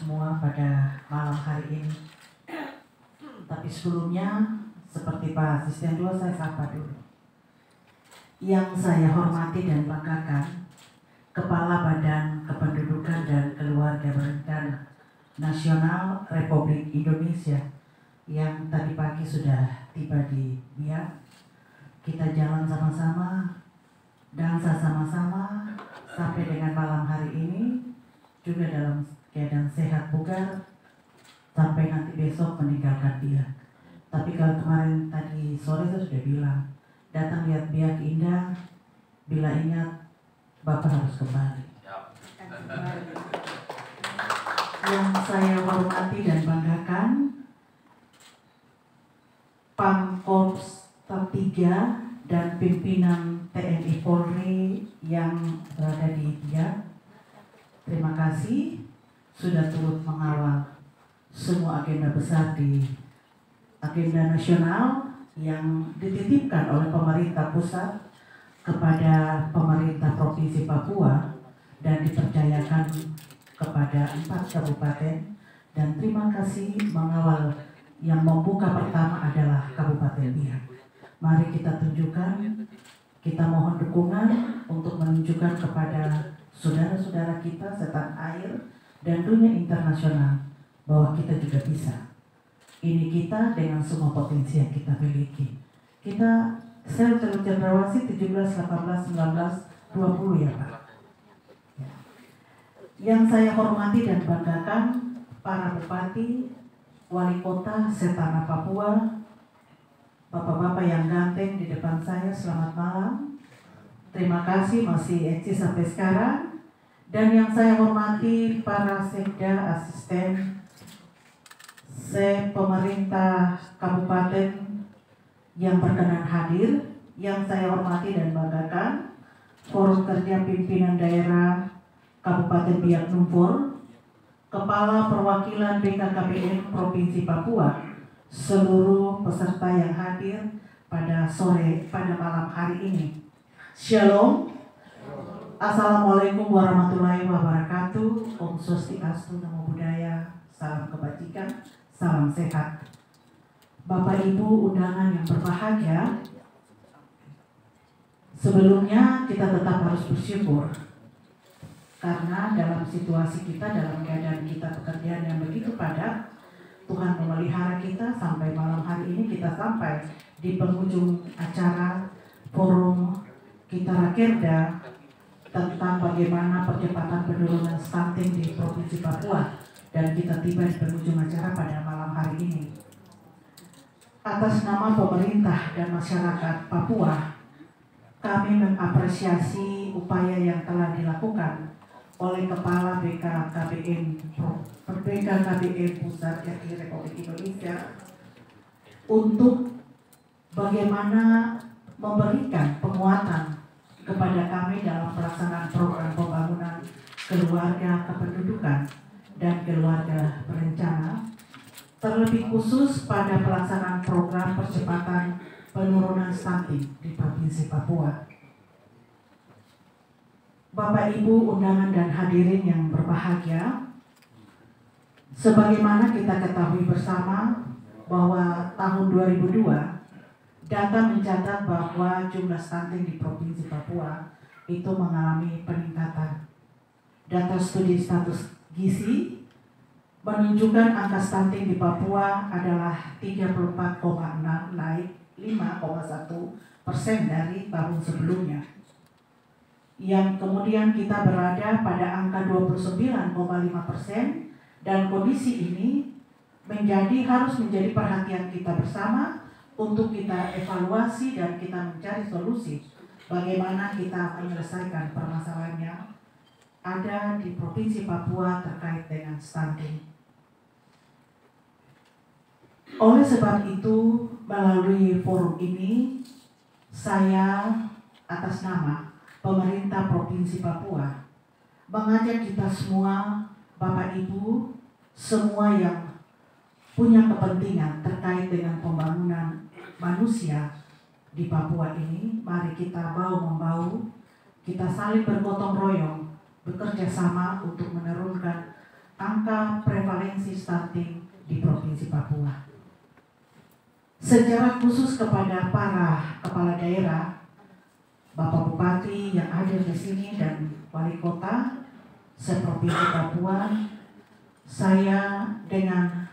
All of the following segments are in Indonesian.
semua pada malam hari ini. Tapi sebelumnya, seperti Pak Asisten 2, saya sapa dulu. Yang saya hormati dan banggakan, Kepala Badan Kependudukan dan Keluarga Berencana Nasional Republik Indonesia yang tadi pagi sudah tiba di Biak. Kita jalan sama-sama, dansa sama-sama sampai dengan malam hari ini juga dalam keadaan sehat bugar sampai nanti besok meninggalkan Biak. Tapi kalau kemarin tadi sore saya sudah bilang, datang lihat Biak indah, bila ingat Bapak harus kembali. Yang saya hormati dan banggakan, Pangkorps 3 dan pimpinan TNI Polri yang berada di Biak. Terima kasih sudah turut mengawal semua agenda besar di agenda nasional yang dititipkan oleh pemerintah pusat kepada pemerintah Provinsi Papua dan dipercayakan kepada 4 kabupaten, dan terima kasih mengawal yang membuka pertama adalah Kabupaten Biak. Mari kita tunjukkan, kita mohon dukungan untuk menunjukkan kepada saudara-saudara kita setanah air dan dunia internasional bahwa kita juga bisa. Ini kita dengan semua potensi yang kita miliki. Kita sel cendrawasih 17, 18, 19, 20 ya Pak. Ya. Yang saya hormati dan banggakan para bupati, wali kota setanah Papua, bapak-bapak yang ganteng di depan saya, selamat malam. Terima kasih masih eksis sampai sekarang. Dan yang saya hormati para sekda, asisten, pemerintah kabupaten yang berkenan hadir, yang saya hormati dan banggakan, Forum Kerja Pimpinan Daerah Kabupaten Biak Numfor, Kepala Perwakilan BKKBN Provinsi Papua, seluruh peserta yang hadir pada malam hari ini. Shalom. Assalamualaikum warahmatullahi wabarakatuh. Om Swastiastu, Namo Buddhaya, salam kebajikan, salam sehat. Bapak Ibu undangan yang berbahagia, sebelumnya kita tetap harus bersyukur karena dalam situasi kita, dalam keadaan kita pekerjaan yang begitu padat, Tuhan memelihara kita sampai malam hari ini kita sampai di penghujung acara forum kita Rakerda tentang bagaimana percepatan penurunan stunting di Provinsi Papua, dan kita tiba di penghujung acara pada malam hari ini. Atas nama pemerintah dan masyarakat Papua, kami mengapresiasi upaya yang telah dilakukan oleh Kepala BKKBN Pusat RI Republik Indonesia untuk bagaimana memberikan penguatan kepada kami dalam pelaksanaan program pembangunan keluarga kependudukan dan keluarga berencana, terlebih khusus pada pelaksanaan program percepatan penurunan stunting di Provinsi Papua. Bapak Ibu undangan dan hadirin yang berbahagia, sebagaimana kita ketahui bersama bahwa tahun 2002 data mencatat bahwa jumlah stunting di Provinsi Papua itu mengalami peningkatan. Data studi status gizi menunjukkan angka stunting di Papua adalah 34,6, naik 5,1% dari tahun sebelumnya. Yang kemudian kita berada pada angka 29,5%, dan kondisi ini harus menjadi perhatian kita bersama untuk kita evaluasi dan kita mencari solusi bagaimana kita menyelesaikan permasalahannya ada di Provinsi Papua terkait dengan stunting. Oleh sebab itu, melalui forum ini, saya atas nama pemerintah Provinsi Papua mengajak kita semua, Bapak Ibu, semua yang punya kepentingan terkait dengan pembangunan manusia di Papua ini, mari kita bahu-membahu, kita saling bergotong royong, bekerja sama untuk menurunkan angka prevalensi stunting di Provinsi Papua. Secara khusus kepada para kepala daerah, Bapak Bupati yang hadir di sini dan Wali Kota seprovinsi Papua, saya dengan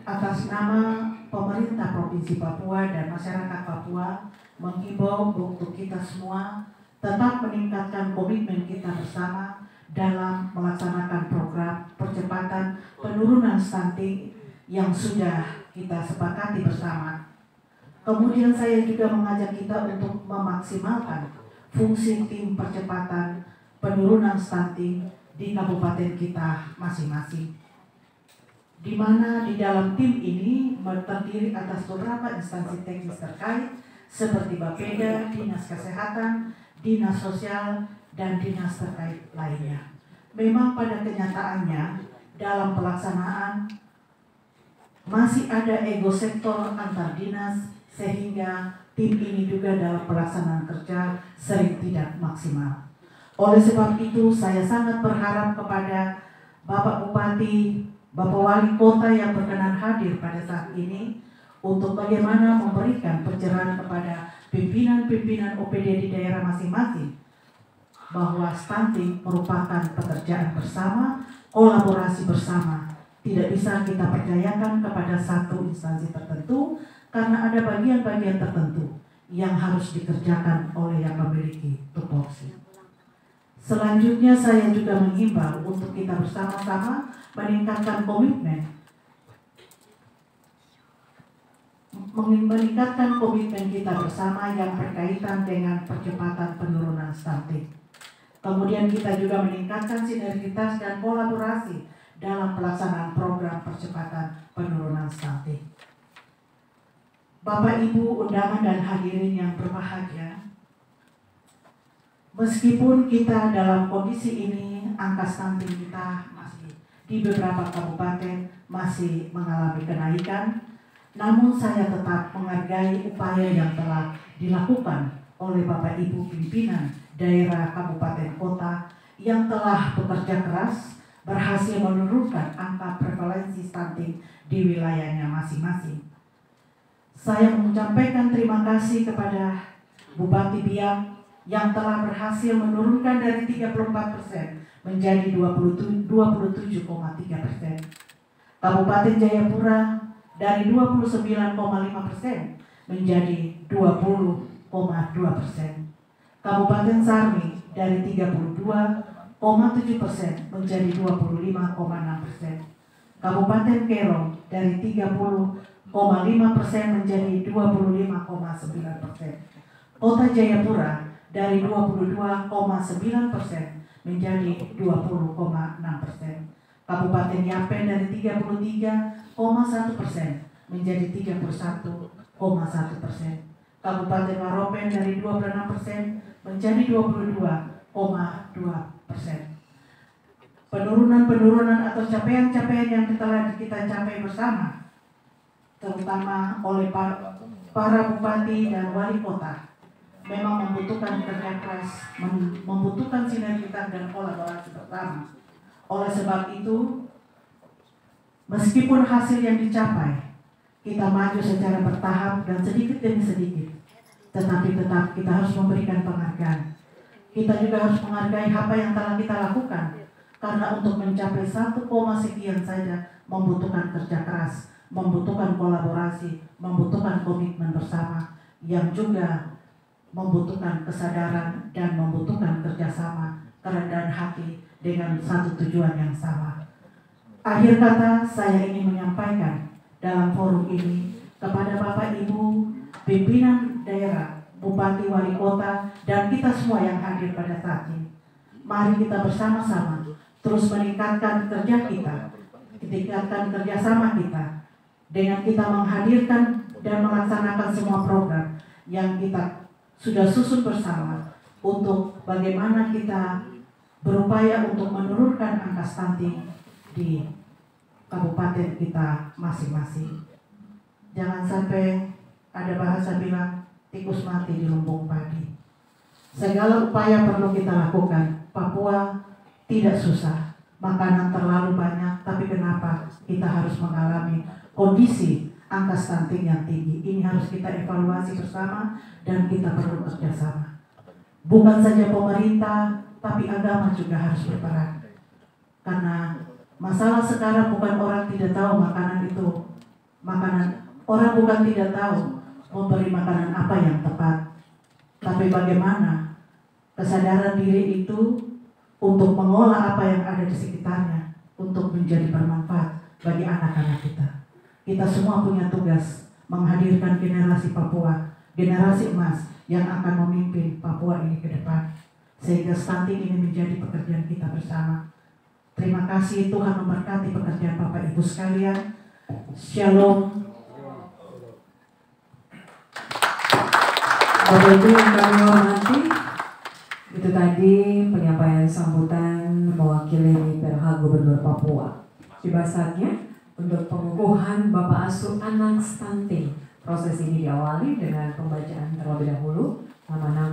atas nama pemerintah Provinsi Papua dan masyarakat Papua menghimbau untuk kita semua tetap meningkatkan komitmen kita bersama dalam melaksanakan program percepatan penurunan stunting yang sudah kita sepakati bersama. Kemudian saya juga mengajak kita untuk memaksimalkan fungsi tim percepatan penurunan stunting di kabupaten kita masing-masing, di mana di dalam tim ini terdiri atas beberapa instansi teknis terkait seperti Bapeda, Dinas Kesehatan, Dinas Sosial, dan dinas terkait lainnya. Memang pada kenyataannya dalam pelaksanaan masih ada ego sektor antar dinas, sehingga tim ini juga dalam pelaksanaan kerja sering tidak maksimal. Oleh sebab itu saya sangat berharap kepada Bapak Bupati, Bapak Wali Kota yang berkenan hadir pada saat ini untuk bagaimana memberikan pencerahan kepada pimpinan-pimpinan OPD di daerah masing-masing bahwa stunting merupakan pekerjaan bersama, kolaborasi bersama. Tidak bisa kita percayakan kepada satu instansi tertentu karena ada bagian-bagian tertentu yang harus dikerjakan oleh yang memiliki tupoksi. Selanjutnya saya juga menghimbau untuk kita bersama-sama meningkatkan komitmen kita bersama yang berkaitan dengan percepatan penurunan stunting. Kemudian kita juga meningkatkan sinergitas dan kolaborasi dalam pelaksanaan program percepatan penurunan stunting. Bapak, Ibu, undangan dan hadirin yang berbahagia, meskipun kita dalam kondisi ini, angka stunting kita masih di beberapa kabupaten masih mengalami kenaikan, namun saya tetap menghargai upaya yang telah dilakukan oleh Bapak Ibu pimpinan daerah kabupaten kota yang telah bekerja keras, berhasil menurunkan angka prevalensi stunting di wilayahnya masing-masing. Saya menyampaikan terima kasih kepada Bupati Biak yang telah berhasil menurunkan dari 34% menjadi 27,3%. Kabupaten Jayapura dari 29,5% menjadi 20,2%. Kabupaten Sarmi dari 32,7% menjadi 25,6%. Kabupaten Kerong dari 30,5% menjadi 25,9%. Kota Jayapura dari 22,9% menjadi 20,6%. Kabupaten Yapen dari 33,1% menjadi 31,1%. Kabupaten Maropen dari 26% menjadi 22,2%. Penurunan atau capaian-capaian yang telah kita capai bersama, terutama oleh para bupati dan wali kota, memang membutuhkan kerja keras, membutuhkan sinergitas dan kolaborasi bersama. Oleh sebab itu, meskipun hasil yang dicapai, kita maju secara bertahap dan sedikit demi sedikit, tetapi tetap kita harus memberikan penghargaan. Kita juga harus menghargai apa yang telah kita lakukan, karena untuk mencapai 1, sekian saja membutuhkan kerja keras, membutuhkan kolaborasi, membutuhkan komitmen bersama, yang juga membutuhkan kesadaran dan membutuhkan kerjasama, kerendahan hati dengan satu tujuan yang sama. Akhir kata, saya ingin menyampaikan dalam forum ini kepada Bapak Ibu pimpinan daerah, Bupati, Wali Kota, dan kita semua yang hadir pada saat ini. Mari kita bersama-sama terus meningkatkan kerja kita, meningkatkan kerjasama kita, dengan kita menghadirkan dan melaksanakan semua program yang kita sudah susun bersama untuk bagaimana kita berupaya untuk menurunkan angka stunting di kabupaten kita masing-masing. Jangan sampai ada bahasa bilang tikus mati di lumbung padi. Segala upaya perlu kita lakukan. Papua tidak susah, makanan terlalu banyak, tapi kenapa kita harus mengalami kondisi angka stunting yang tinggi? Ini harus kita evaluasi bersama dan kita perlu kerjasama. Bukan saja pemerintah, tapi agama juga harus berperan. Karena masalah sekarang bukan orang tidak tahu makanan itu makanan, orang bukan tidak tahu memberi makanan apa yang tepat, tapi bagaimana kesadaran diri itu untuk mengolah apa yang ada di sekitarnya untuk menjadi bermanfaat bagi anak-anak kita. Kita semua punya tugas menghadirkan generasi Papua, generasi emas yang akan memimpin Papua ini ke depan, sehingga stunting ini menjadi pekerjaan kita bersama. Terima kasih, Tuhan memberkati pekerjaan Bapak Ibu sekalian. Shalom. Bapak Ibu yang kami hormati, itu tadi penyampaian sambutan mewakili PLH Gubernur Papua. Tiba saatnya untuk pengukuhan Bapak Asuh Anak Stunting. Proses ini diawali dengan pembacaan terlebih dahulu nama-nama